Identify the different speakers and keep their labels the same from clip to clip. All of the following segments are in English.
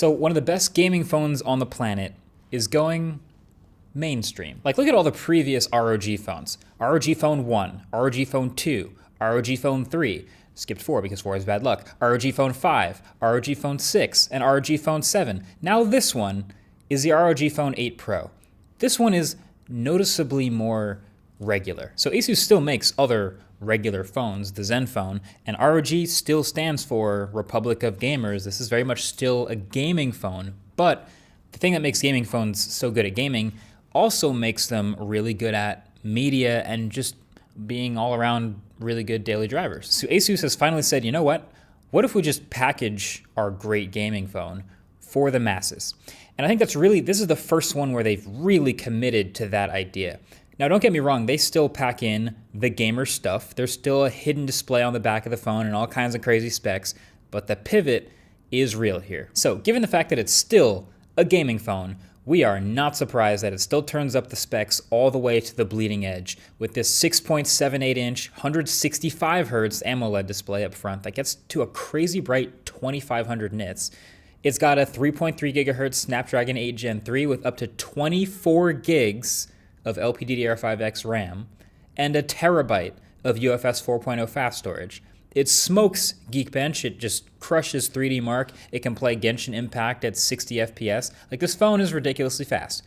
Speaker 1: So one of the best gaming phones on the planet is going mainstream. Like, look at all the previous ROG phones. ROG Phone 1, ROG Phone 2, ROG Phone 3, skipped 4 because 4 is bad luck, ROG Phone 5, ROG Phone 6, and ROG Phone 7. Now this one is the ROG Phone 8 Pro. This one is noticeably more regular. So Asus still makes other regular phones, the Zen phone, and ROG still stands for Republic of Gamers. This is very much still a gaming phone, but the thing that makes gaming phones so good at gaming also makes them really good at media and just being all around really good daily drivers. So Asus has finally said, you know what? What if we just package our great gaming phone for the masses? And I think this is the first one where they've really committed to that idea. Now, don't get me wrong, they still pack in the gamer stuff. There's still a hidden display on the back of the phone and all kinds of crazy specs, but the pivot is real here. So given the fact that it's still a gaming phone, we are not surprised that it still turns up the specs all the way to the bleeding edge with this 6.78-inch, 165 Hz AMOLED display up front that gets to a crazy bright 2500 nits. It's got a 3.3 GHz Snapdragon 8 Gen 3 with up to 24 gigs of LPDDR5X RAM and a terabyte of UFS 4.0 fast storage. It smokes Geekbench. It just crushes 3D Mark. It can play Genshin Impact at 60 FPS. Like, this phone is ridiculously fast.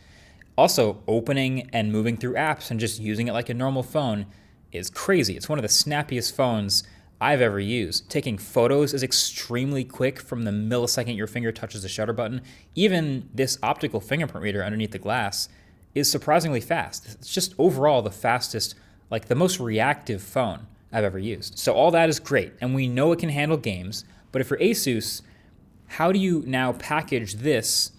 Speaker 1: Also, opening and moving through apps and just using it like a normal phone is crazy. It's one of the snappiest phones I've ever used. Taking photos is extremely quick from the millisecond your finger touches the shutter button. Even this optical fingerprint reader underneath the glass is surprisingly fast. It's just overall the fastest, like the most reactive phone I've ever used. So all that is great, and we know it can handle games, but if you're Asus, how do you now package this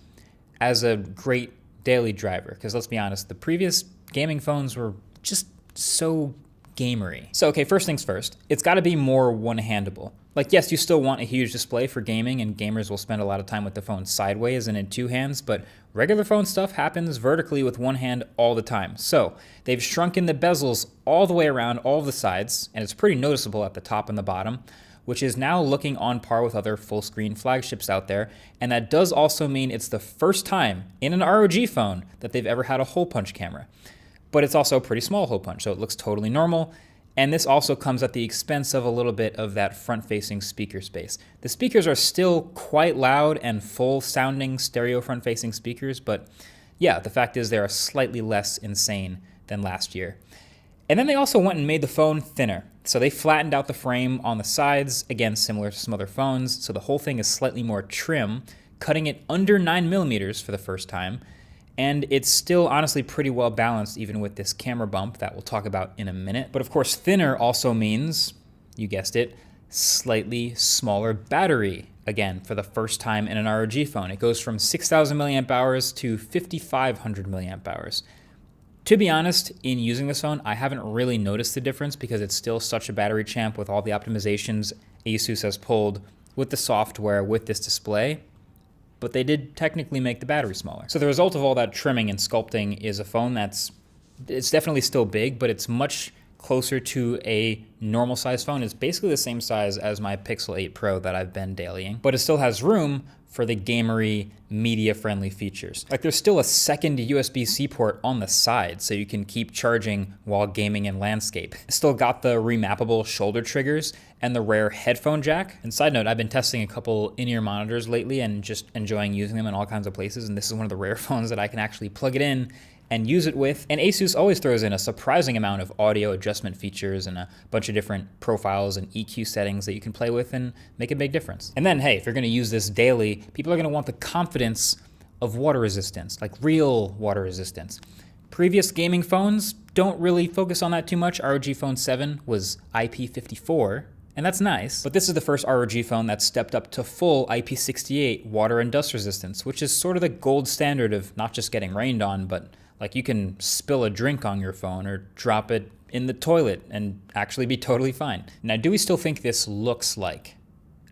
Speaker 1: as a great daily driver? Because let's be honest, the previous gaming phones were just so gamery. So okay, first things first, it's gotta be more one-handable. Like, yes, you still want a huge display for gaming, and gamers will spend a lot of time with the phone sideways and in two hands, but regular phone stuff happens vertically with one hand all the time. So they've shrunken the bezels all the way around all the sides, and it's pretty noticeable at the top and the bottom, which is now looking on par with other full-screen flagships out there. And that does also mean it's the first time in an ROG phone that they've ever had a hole punch camera. But it's also a pretty small hole punch, so it looks totally normal. And this also comes at the expense of a little bit of that front-facing speaker space. The speakers are still quite loud and full-sounding stereo front-facing speakers, but yeah, the fact is they're slightly less insane than last year. And then they also went and made the phone thinner. So they flattened out the frame on the sides, again, similar to some other phones, so the whole thing is slightly more trim, cutting it under 9mm for the first time. And it's still honestly pretty well balanced even with this camera bump that we'll talk about in a minute. But of course, thinner also means, you guessed it, slightly smaller battery. Again, for the first time in an ROG phone. It goes from 6,000 milliamp hours to 5,500 milliamp hours. To be honest, in using this phone, I haven't really noticed the difference because it's still such a battery champ with all the optimizations Asus has pulled with the software, with this display. But they did technically make the battery smaller. So the result of all that trimming and sculpting is a phone it's definitely still big, but it's much closer to a normal size phone. It's basically the same size as my Pixel 8 Pro that I've been dailying, but it still has room for the gamery, media-friendly features. Like, there's still a second USB-C port on the side, so you can keep charging while gaming in landscape. It's still got the remappable shoulder triggers and the rare headphone jack. And side note, I've been testing a couple in-ear monitors lately and just enjoying using them in all kinds of places, and this is one of the rare phones that I can actually plug it in and use it with. And Asus always throws in a surprising amount of audio adjustment features and a bunch of different profiles and EQ settings that you can play with and make a big difference. And then, hey, if you're gonna use this daily, people are gonna want the confidence of water resistance, like real water resistance. Previous gaming phones don't really focus on that too much. ROG Phone 7 was IP54, and that's nice. But this is the first ROG phone that stepped up to full IP68 water and dust resistance, which is sort of the gold standard of not just getting rained on, but like, you can spill a drink on your phone or drop it in the toilet and actually be totally fine. Now, do we still think this looks like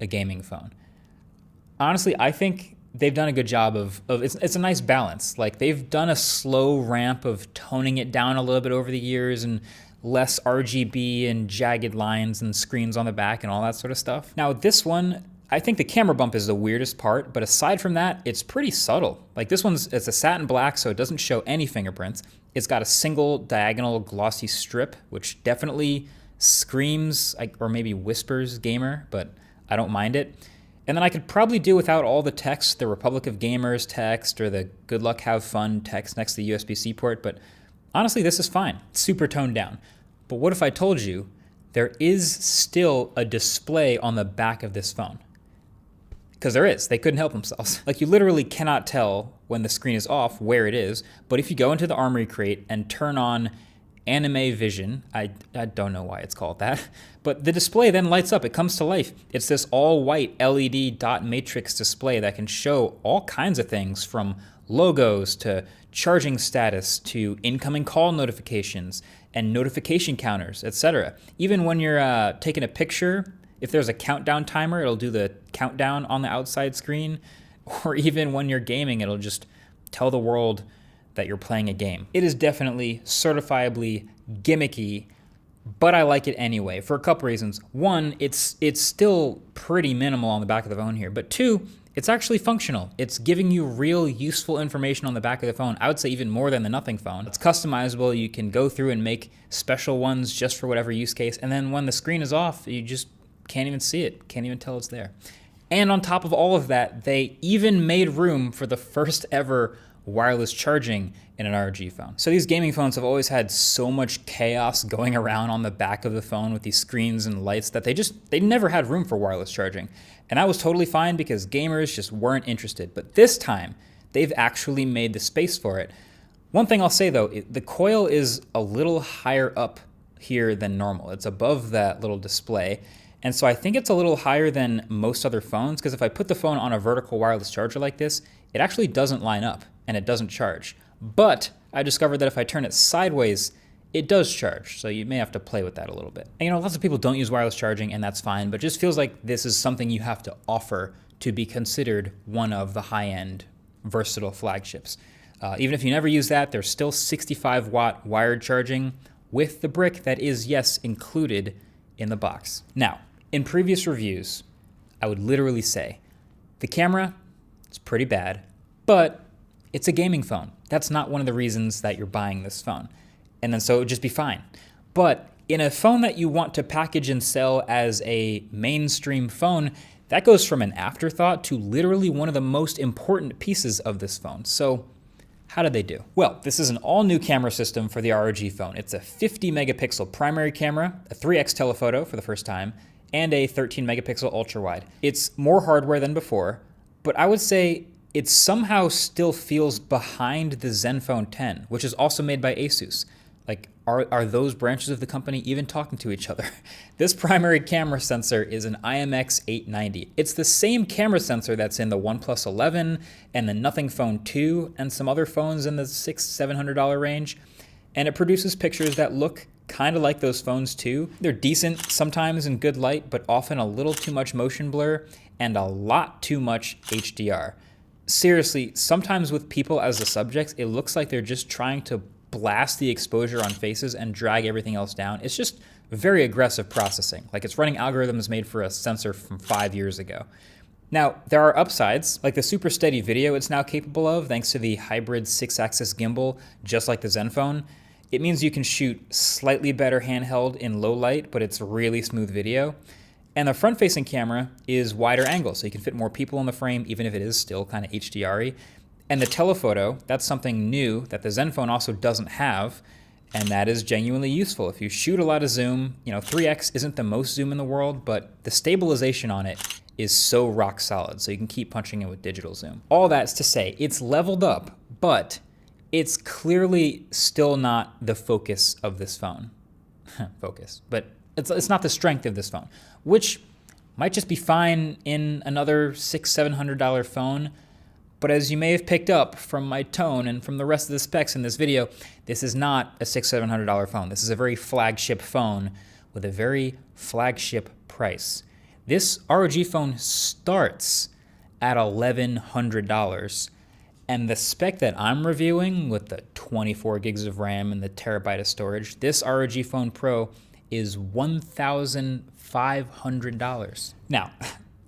Speaker 1: a gaming phone? Honestly, I think they've done a good job of it's a nice balance. Like, they've done a slow ramp of toning it down a little bit over the years and less RGB and jagged lines and screens on the back and all that sort of stuff. Now, this one, I think the camera bump is the weirdest part, but aside from that, it's pretty subtle. Like this it's a satin black, so it doesn't show any fingerprints. It's got a single diagonal glossy strip, which definitely screams or maybe whispers gamer, but I don't mind it. And then I could probably do without all the text, the Republic of Gamers text or the good luck have fun text next to the USB-C port, but honestly, this is fine. It's super toned down. But what if I told you there is still a display on the back of this phone? Because there is. They couldn't help themselves. Like you literally cannot tell when the screen is off where it is, but if you go into the Armory crate and turn on Anime Vision, I don't know why it's called that, but the display then lights up. It comes to life. It's this all white LED dot matrix display that can show all kinds of things from logos to charging status to incoming call notifications and notification counters, etc. Even when you're taking a picture, if there's a countdown timer, it'll do the countdown on the outside screen, or even when you're gaming, it'll just tell the world that you're playing a game. It is definitely certifiably gimmicky, but I like it anyway for a couple reasons. One, it's still pretty minimal on the back of the phone here, but two, it's actually functional. It's giving you real useful information on the back of the phone. I would say even more than the Nothing phone. It's customizable. You can go through and make special ones just for whatever use case. And then when the screen is off, you just can't even see it. Can't even tell it's there. And on top of all of that, they even made room for the first ever wireless charging in an ROG phone. So these gaming phones have always had so much chaos going around on the back of the phone with these screens and lights that they never had room for wireless charging. And that was totally fine because gamers just weren't interested. But this time, they've actually made the space for it. One thing I'll say though, the coil is a little higher up here than normal. It's above that little display. And so I think it's a little higher than most other phones, because if I put the phone on a vertical wireless charger like this, it actually doesn't line up and it doesn't charge. But I discovered that if I turn it sideways, it does charge. So you may have to play with that a little bit. And, lots of people don't use wireless charging, and that's fine, but it just feels like this is something you have to offer to be considered one of the high-end versatile flagships. Even if you never use that, there's still 65-watt wired charging with the brick that is, yes, included in the box. Now, in previous reviews, I would literally say, the camera, it's pretty bad, but it's a gaming phone. That's not one of the reasons that you're buying this phone. And then so it would just be fine. But in a phone that you want to package and sell as a mainstream phone, that goes from an afterthought to literally one of the most important pieces of this phone. So how did they do? Well, this is an all-new camera system for the ROG phone. It's a 50 megapixel primary camera, a 3x telephoto for the first time, and a 13 megapixel ultra wide. It's more hardware than before, but I would say it somehow still feels behind the Zenfone 10, which is also made by Asus. Like, are those branches of the company even talking to each other? This primary camera sensor is an IMX890. It's the same camera sensor that's in the OnePlus 11 and the Nothing Phone 2 and some other phones in the $600-700 range. And it produces pictures that look kind of like those phones too. They're decent sometimes in good light, but often a little too much motion blur and a lot too much HDR. Seriously, sometimes with people as the subjects, it looks like they're just trying to blast the exposure on faces and drag everything else down. It's just very aggressive processing. Like it's running algorithms made for a sensor from 5 years ago. Now, there are upsides, like the super steady video it's now capable of thanks to the hybrid 6-axis gimbal, just like the Zenfone. It means you can shoot slightly better handheld in low light, but it's really smooth video. And the front-facing camera is wider angle, so you can fit more people in the frame, even if it is still kind of HDR-y. And the telephoto, that's something new that the Zenfone also doesn't have, and that is genuinely useful. If you shoot a lot of zoom, 3x isn't the most zoom in the world, but the stabilization on it is so rock solid, so you can keep punching it with digital zoom. All that's to say, it's leveled up, but it's clearly still not the focus of this phone. But it's not the strength of this phone, which might just be fine in another $600-700 phone. But as you may have picked up from my tone and from the rest of the specs in this video, this is not a $600-700 phone. This is a very flagship phone with a very flagship price. This ROG phone starts at $1,100, and the spec that I'm reviewing with the 24 gigs of RAM and the terabyte of storage, this ROG Phone Pro is $1,500. Now,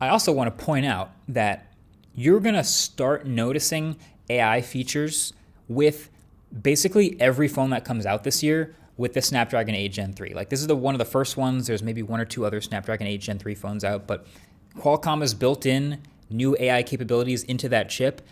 Speaker 1: I also want to point out that you're going to start noticing AI features with basically every phone that comes out this year with the Snapdragon 8 Gen 3. Like, this is one of the first ones. There's maybe one or two other Snapdragon 8 Gen 3 phones out, but Qualcomm has built in new AI capabilities into that chip.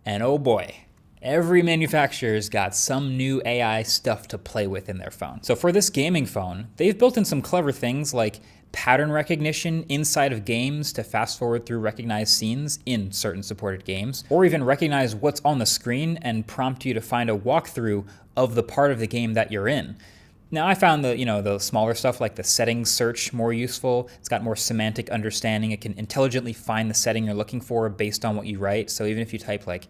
Speaker 1: And oh boy, every manufacturer's got some new AI stuff to play with in their phone. So for this gaming phone, they've built in some clever things like pattern recognition inside of games to fast forward through recognized scenes in certain supported games, or even recognize what's on the screen and prompt you to find a walkthrough of the part of the game that you're in. Now, I found the smaller stuff like the settings search more useful. It's got more semantic understanding. It can intelligently find the setting you're looking for based on what you write. So even if you type like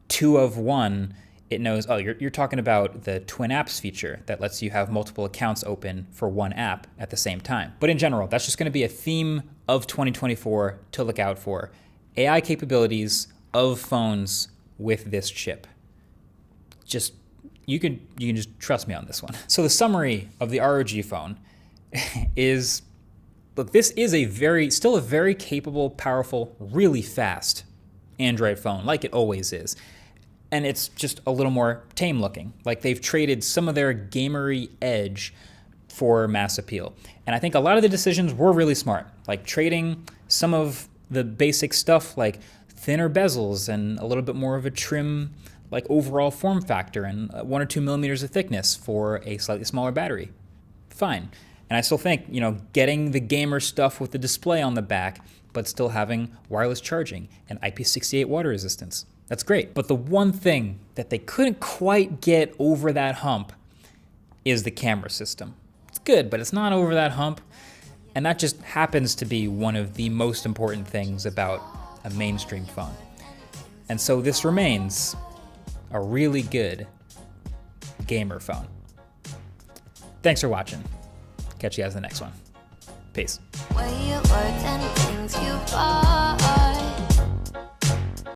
Speaker 1: 2 of 1, it knows, oh, you're talking about the twin apps feature that lets you have multiple accounts open for one app at the same time. But in general, that's just going to be a theme of 2024 to look out for. AI capabilities of phones with this chip. You can just trust me on this one. So the summary of the ROG phone is, look, this is still a very capable, powerful, really fast Android phone, like it always is. And it's just a little more tame looking. Like, they've traded some of their gamery edge for mass appeal. And I think a lot of the decisions were really smart, like trading some of the basic stuff like thinner bezels and a little bit more of a trim, like overall form factor, and 1 or 2 millimeters of thickness for a slightly smaller battery. Fine. And I still think, getting the gamer stuff with the display on the back, but still having wireless charging and IP68 water resistance. That's great. But the one thing that they couldn't quite get over that hump is the camera system. It's good, but it's not over that hump. And that just happens to be one of the most important things about a mainstream phone. And so this remains a really good gamer phone. Thanks for watching. Catch you guys in the next one. Peace.